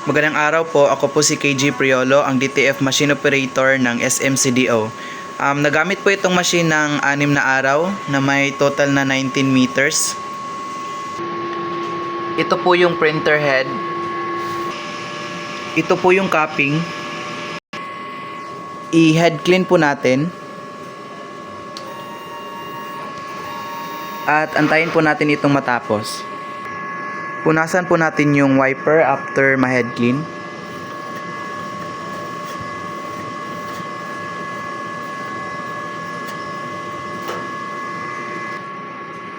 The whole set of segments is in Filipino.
Magandang araw po, ako po si KG Priolo, ang DTF Machine Operator ng SMCDO. Nagamit po itong machine ng 6 na araw na may total na 19 meters. Ito po yung printer head. Ito po yung capping. I-head clean po natin. At antayin po natin itong matapos. Punasan po natin yung wiper after ma-head clean.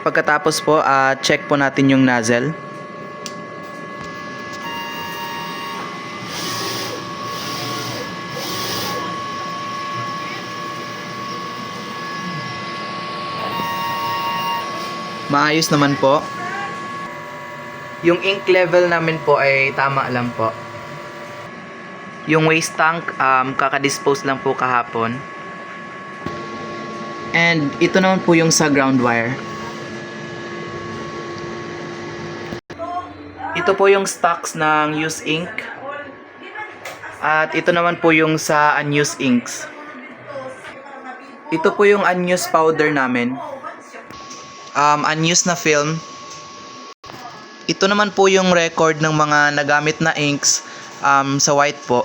Pagkatapos po, check po natin yung nozzle. Maayos naman po. Yung ink level namin po ay tama lang po. Yung waste tank, kakadispose lang po kahapon. And ito naman po yung sa ground wire. Ito po yung stocks ng used ink. At ito naman po yung sa unused inks. Ito po yung unused powder namin. Unused na film. Ito naman po yung record ng mga nagamit na inks sa white po,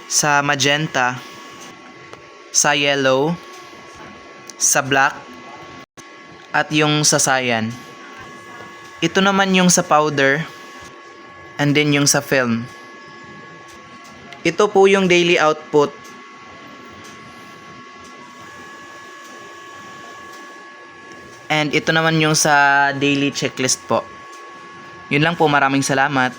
sa magenta, sa yellow, sa black, at yung sa cyan. Ito naman yung sa powder, and then yung sa film. Ito po yung daily output. And ito naman yung sa daily checklist po. Yun lang po, maraming salamat.